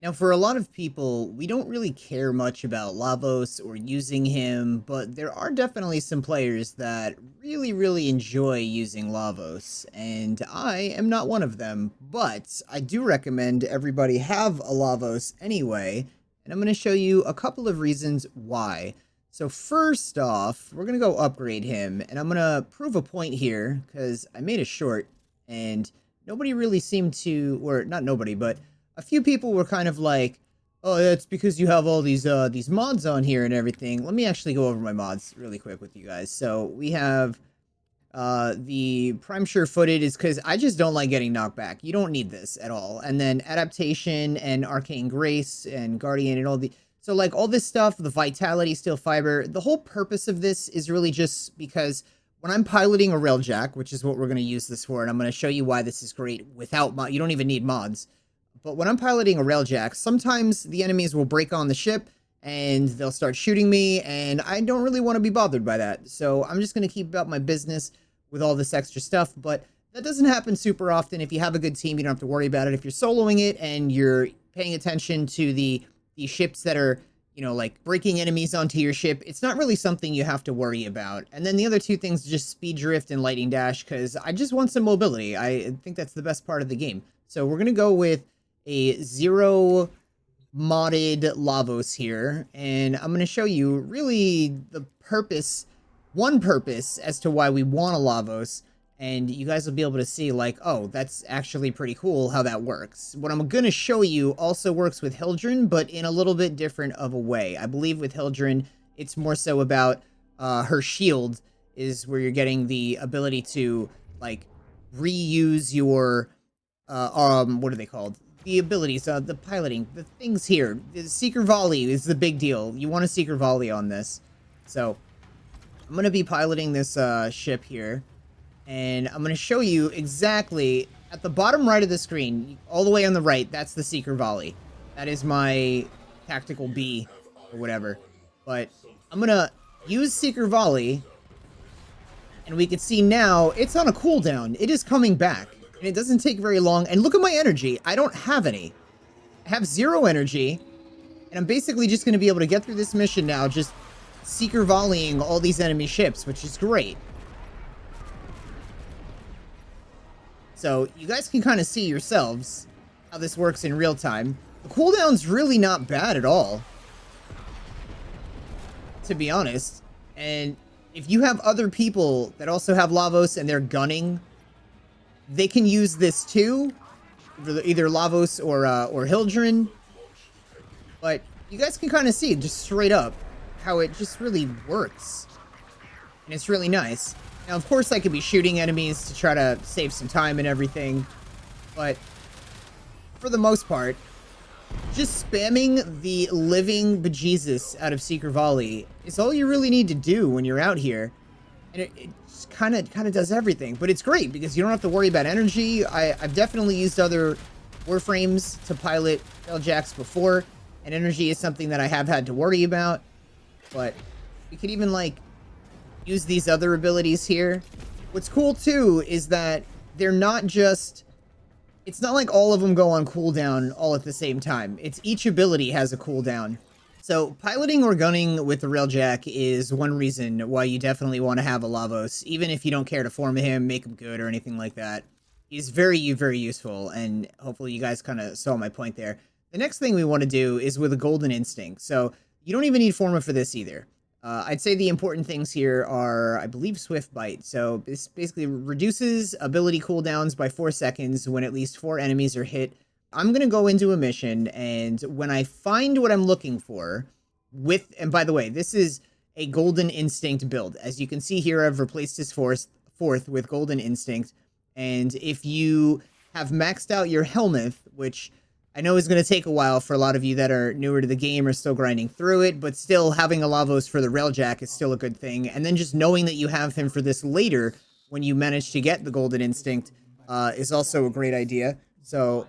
Now, for a lot of people, we don't really care much about Lavos or using him, but there are definitely some players that really enjoy using Lavos, and I am not one of them, but I do recommend everybody have a Lavos anyway, and I'm going to show you a couple of reasons why. So first off, we're going to go upgrade him, and I'm going to prove a point here, because I made a short, and nobody really seemed to, or not nobody, but a few people were kind of like, "Oh, that's because you have all these mods on here and everything." Let me actually go over my mods really quick with you guys. So we have the prime sure footed is because I just don't like getting knocked back. You don't need this at all. And then adaptation and arcane grace and guardian and all the so like all this stuff, the vitality, steel fiber. The whole purpose of this is really just because when I'm piloting a railjack, which is what we're going to use this for, and I'm going to show you why this is great without mod. You don't even need mods. But when I'm piloting a railjack, sometimes the enemies will break on the ship and they'll start shooting me, and I don't really want to be bothered by that. So I'm just going to keep about my business with all this extra stuff, but that doesn't happen super often. If you have a good team, you don't have to worry about it. If you're soloing it and you're paying attention to the ships that are, you know, like breaking enemies onto your ship, it's not really something you have to worry about. And then the other two things, just speed drift and lightning dash, because I just want some mobility. I think that's the best part of the game. So we're going to go with a 0 modded Lavos here, and I'm going to show you really the purpose, one purpose as to why we want a Lavos, and you guys will be able to see like, oh, that's actually pretty cool how that works. What I'm going to show you also works with Hildren, but in a little bit different of a way. I believe with Hildren, it's more so about her shield is where you're getting the ability to like reuse your what are they called? The abilities, the piloting, the things here. The Seeker Volley is the big deal. You want a Seeker Volley on this. So, I'm going to be piloting this ship here. And I'm going to show you exactly, at the bottom right of the screen, all the way on the right, that's the Seeker Volley. That is my tactical B, or whatever. But, I'm going to use Seeker Volley. And we can see now, it's on a cooldown. It is coming back. And it doesn't take very long. And look at my energy. I don't have any. I have 0 energy. And I'm basically just going to be able to get through this mission now, just Seeker volleying all these enemy ships, which is great. So you guys can kind of see yourselves how this works in real time. The cooldown's really not bad at all, to be honest. And if you have other people that also have Lavos and they're gunning, they can use this too, either Lavos or Hildren. But you guys can kind of see just straight up how it just really works, and it's really nice. Now, of course, I could be shooting enemies to try to save some time and everything, but for the most part, just spamming the living bejesus out of Seeker Volley is all you really need to do when you're out here. And it just kind of does everything. But it's great because you don't have to worry about energy. I've definitely used other Warframes to pilot Railjacks before, and energy is something that I have had to worry about. But you could even, like, use these other abilities here. What's cool, too, is that they're not just... It's not like all of them go on cooldown all at the same time. It's each ability has a cooldown. So, piloting or gunning with the Railjack is one reason why you definitely want to have a Lavos, even if you don't care to Forma him, make him good, or anything like that. He's very useful, and hopefully you guys kind of saw my point there. The next thing we want to do is with a Golden Instinct. So, you don't even need Forma for this either. I'd say the important things here are, I believe, Swift Bite. So, this basically reduces ability cooldowns by 4 seconds when at least 4 enemies are hit. I'm going to go into a mission, and when I find what I'm looking for, and by the way, this is a Golden Instinct build. As you can see here, I've replaced his fourth with Golden Instinct, and if you have maxed out your Helmuth, which I know is going to take a while for a lot of you that are newer to the game or still grinding through it, but still having a Lavos for the Railjack is still a good thing, and then just knowing that you have him for this later, when you manage to get the Golden Instinct, is also a great idea. So...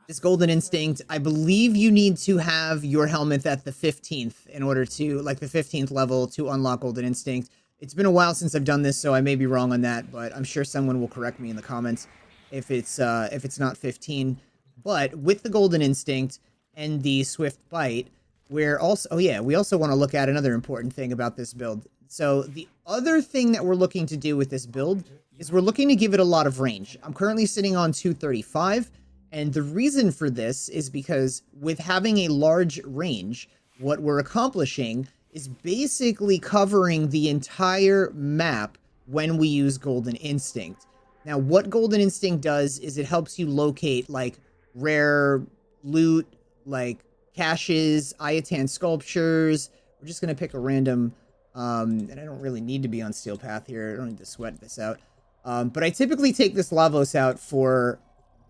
this Golden Instinct, I believe you need to have your Helmuth at the 15th in order to, like the 15th level to unlock Golden Instinct. It's been a while since I've done this, so I may be wrong on that, but I'm sure someone will correct me in the comments if it's not 15. But with the Golden Instinct, and the Swift Bite. We're also, oh yeah, we also want to look at another important thing about this build. So the other thing that we're looking to do with this build is we're looking to give it a lot of range. I'm currently sitting on 235, and the reason for this is because with having a large range, what we're accomplishing is basically covering the entire map when we use Golden Instinct. Now, what Golden Instinct does is it helps you locate, like, rare loot, like caches, Ayatan sculptures. We're just going to pick a random, and I don't really need to be on Steel Path here. I don't need to sweat this out. But I typically take this Lavos out for,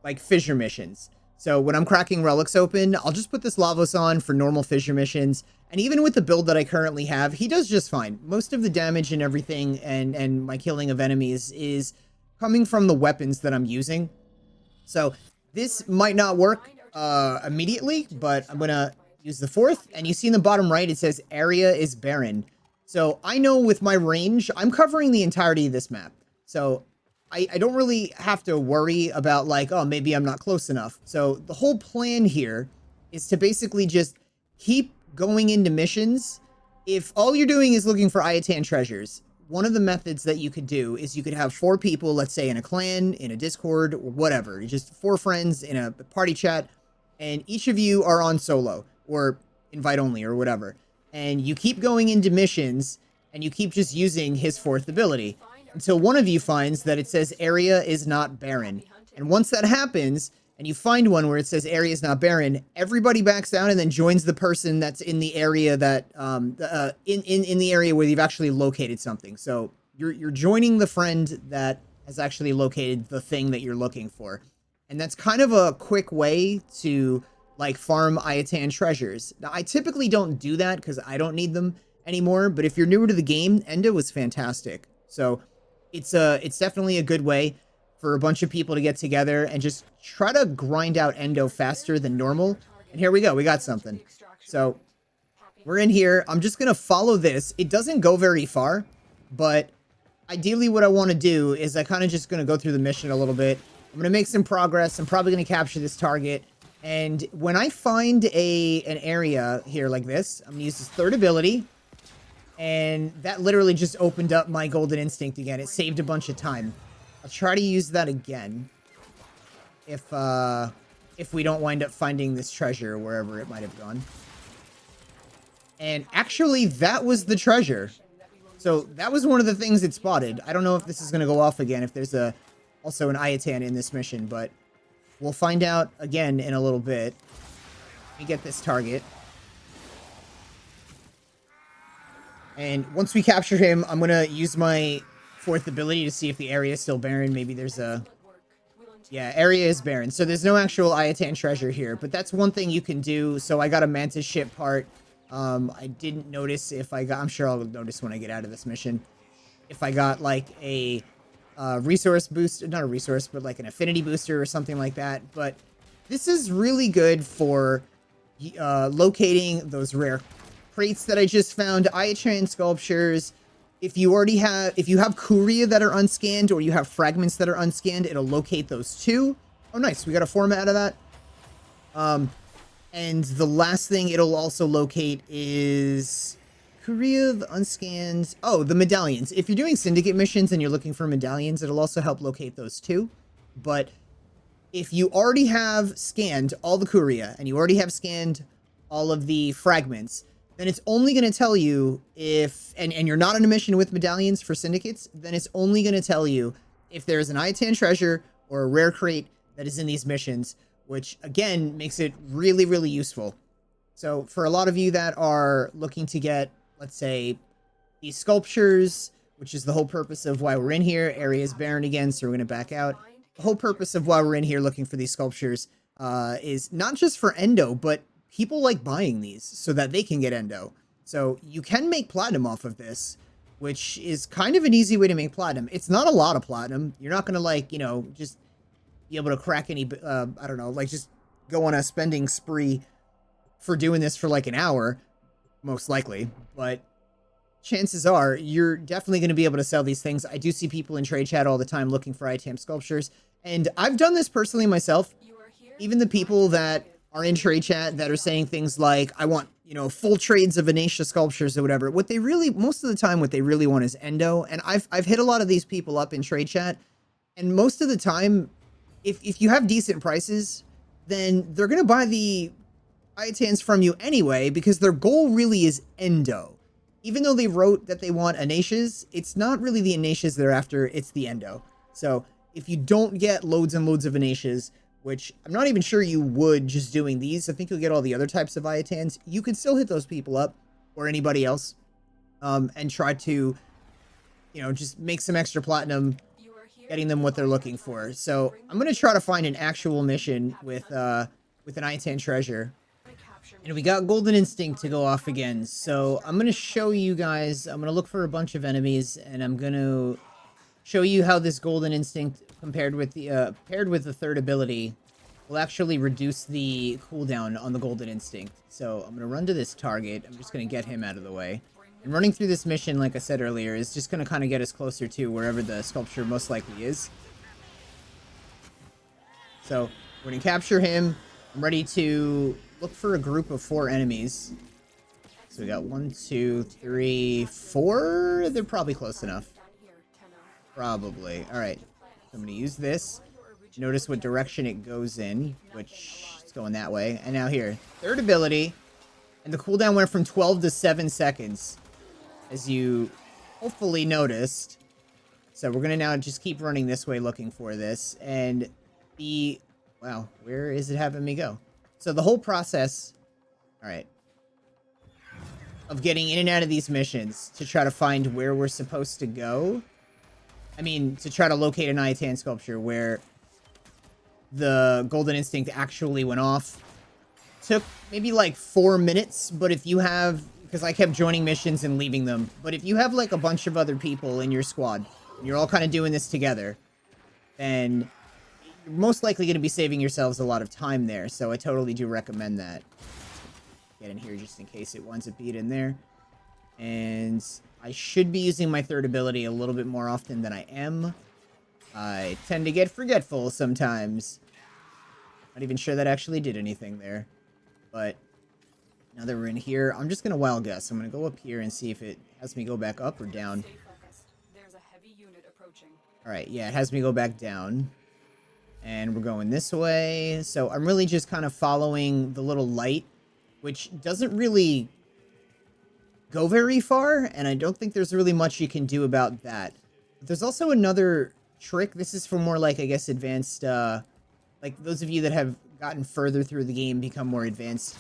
like, fissure missions. So when I'm cracking relics open, I'll just put this Lavos on for normal fissure missions. And even with the build that I currently have, he does just fine. Most of the damage and everything and my killing of enemies is coming from the weapons that I'm using. So this might not work immediately, but I'm going to use the fourth. And you see in the bottom right, it says area is barren. So I know with my range, I'm covering the entirety of this map. So I don't really have to worry about, like, oh, maybe I'm not close enough. So the whole plan here is to basically just keep going into missions. If all you're doing is looking for Ayatan treasures, one of the methods that you could do is you could have 4 people, let's say in a clan, in a Discord, or whatever. Just 4 friends in a party chat, and each of you are on solo, or invite only, or whatever. And you keep going into missions, and you keep just using his 4th ability until one of you finds that it says area is not barren. And once that happens, and you find one where it says area is not barren, everybody backs down and then joins the person that's in the area that in the area where you've actually located something. So you're joining the friend that has actually located the thing that you're looking for. And that's kind of a quick way to, like, farm Ayatan treasures. Now, I typically don't do that because I don't need them anymore, but if you're newer to the game, Endo is fantastic. So it's definitely a good way for a bunch of people to get together and just try to grind out Endo faster than normal. And here we go, we got something. So we're in here. I'm just gonna follow this. It doesn't go very far, but ideally what I want to do is I kind of just gonna go through the mission a little bit. I'm gonna make some progress. I'm probably gonna capture this target. And when I find an area here like this, I'm gonna use his 3rd ability. And that literally just opened up my Golden Instinct again. It saved a bunch of time. I'll try to use that again if we don't wind up finding this treasure wherever it might have gone. And actually, that was the treasure. So that was one of the things it spotted. I don't know if this is going to go off again, if there's also an Ayatan in this mission, but we'll find out again in a little bit. Let me get this target. And once we capture him, I'm going to use my 4th ability to see if the area is still barren. Maybe there's a... Yeah, area is barren. So there's no actual Ayatan treasure here. But that's one thing you can do. So I got a Mantis ship part. I didn't notice if I got... I'm sure I'll notice when I get out of this mission. If I got, like, a resource boost... Not a resource, but like an affinity booster or something like that. But this is really good for locating those rare crates that I just found, Ayatan sculptures. If you have Kuria that are unscanned, or you have fragments that are unscanned, it'll locate those too. Oh, nice. We got a Forma out of that. And the last thing it'll also locate is Kuria, the unscanned. Oh, the medallions. If you're doing syndicate missions and you're looking for medallions, it'll also help locate those too. But if you already have scanned all the Kuria and you already have scanned all of the fragments, then it's only going to tell you if, and you're not on a mission with medallions for syndicates, then it's only going to tell you if there's an Ayatan treasure or a rare crate that is in these missions, which again makes it really, really useful. So for a lot of you that are looking to get, let's say, these sculptures, which is the whole purpose of why we're in here, area is barren again, so we're going to back out. The whole purpose of why we're in here looking for these sculptures is not just for Endo, but people like buying these so that they can get Endo. So you can make platinum off of this, which is kind of an easy way to make platinum. It's not a lot of platinum. You're not going to, like, you know, just be able to crack any, I don't know, like just go on a spending spree for doing this for like an hour, most likely. But chances are you're definitely going to be able to sell these things. I do see people in trade chat all the time looking for Ayatan sculptures. And I've done this personally myself. Even the people that are in trade chat that are saying things like, I want, you know, full trades of Venetia sculptures or whatever. What they really, most of the time, what they really want is endo. And I've hit a lot of these people up in trade chat. And most of the time, if you have decent prices, then they're going to buy the Iotans from you anyway, because their goal really is endo. Even though they wrote that they want Anatias, it's not really the Anatias they're after, it's the endo. So if you don't get loads and loads of Anatias, which I'm not even sure you would just doing these, I think you'll get all the other types of Iotans, you can still hit those people up, or anybody else, and try to, you know, just make some extra platinum, getting them what they're looking for. So I'm going to try to find an actual mission with an Iotan treasure. And we got Golden Instinct to go off again. So I'm going to show you guys, I'm going to look for a bunch of enemies, and I'm going to show you how this Golden Instinct paired with the third ability will actually reduce the cooldown on the Golden Instinct. So I'm going to run to this target. I'm just going to get him out of the way. And running through this mission, like I said earlier, is just going to kind of get us closer to wherever the sculpture most likely is. So we're going to capture him. I'm ready to look for a group of 4 enemies. So we got 1, 2, 3, 4. They're probably close enough. Probably. Alright. So I'm going to use this. Notice what direction it goes in, which is going that way. And now here. Third ability. And the cooldown went from 12 to 7 seconds. As you hopefully noticed. So we're going to now just keep running this way looking for this. And the... Wow. Where is it having me go? So the whole process... Alright. Of getting in and out of these missions to try to find where we're supposed to go. I mean, to try to locate an Iotan sculpture where the Golden Instinct actually went off. Took maybe like 4 minutes, but if you have... Because I kept joining missions and leaving them. But if you have like a bunch of other people in your squad, and you're all kind of doing this together, then you're most likely going to be saving yourselves a lot of time there. So I totally do recommend that. Get in here just in case it winds up being in there. And I should be using my third ability a little bit more often than I am. I tend to get forgetful sometimes. Not even sure that actually did anything there. But now that we're in here, I'm just going to wild guess. I'm going to go up here and see if it has me go back up or down. Alright, yeah, it has me go back down. And we're going this way. So I'm really just kind of following the little light, which doesn't really go very far, and I don't think there's really much you can do about that. But there's also another trick. This is for more like, I guess, advanced, like those of you that have gotten further through the game, become more advanced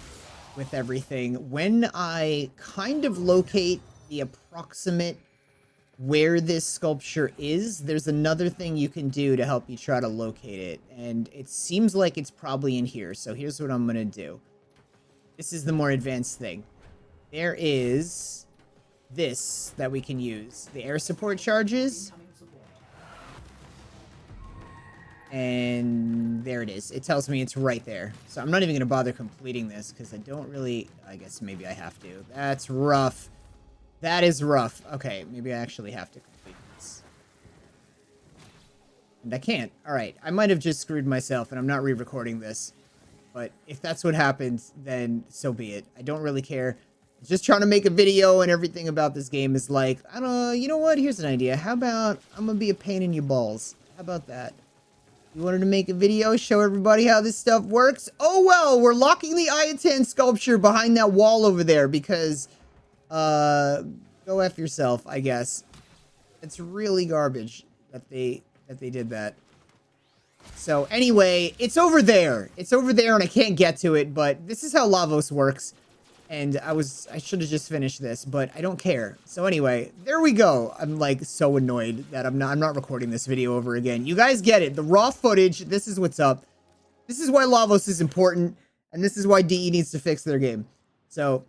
with everything. When I kind of locate the approximate where this sculpture is, there's another thing you can do to help you try to locate it, and it seems like it's probably in here. So here's what I'm gonna do. This is the more advanced thing. There is this that we can use. The air support charges. And there it is. It tells me it's right there. So I'm not even going to bother completing this because I don't really... I guess maybe I have to. That's rough. That is rough. Okay, maybe I actually have to complete this. And I can't. Alright, I might have just screwed myself and I'm not re-recording this. But if that's what happens, then so be it. I don't really care. Just trying to make a video and everything about this game is like, I don't know, you know what? Here's an idea. How about I'm going to be a pain in your balls? How about that? You wanted to make a video, show everybody how this stuff works? Oh well, we're locking the Iotan sculpture behind that wall over there because, go F yourself, I guess. It's really garbage that they did that. So anyway, it's over there. It's over there and I can't get to it, but this is how Lavos works. And I should have just finished this, but I don't care. So anyway, there we go. I'm like so annoyed that I'm not recording this video over again. You guys get it. The raw footage, this is what's up. This is why Lavos is important, and this is why DE needs to fix their game. So,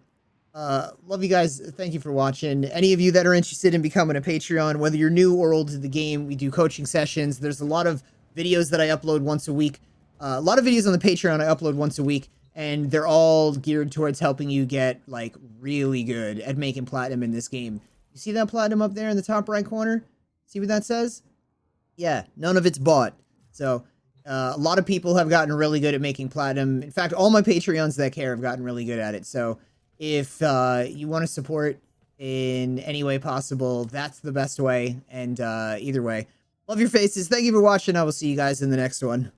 love you guys. Thank you for watching. Any of you that are interested in becoming a Patreon, whether you're new or old to the game, we do coaching sessions. There's a lot of videos that I upload once a week. A lot of videos on the Patreon I upload once a week. And they're all geared towards helping you get, like, really good at making platinum in this game. You see that platinum up there in the top right corner? See what that says? Yeah, none of it's bought. So, A lot of people have gotten really good at making platinum. In fact, all my Patreons that care have gotten really good at it. So if you want to support in any way possible, that's the best way. And either way, love your faces. Thank you for watching. I will see you guys in the next one.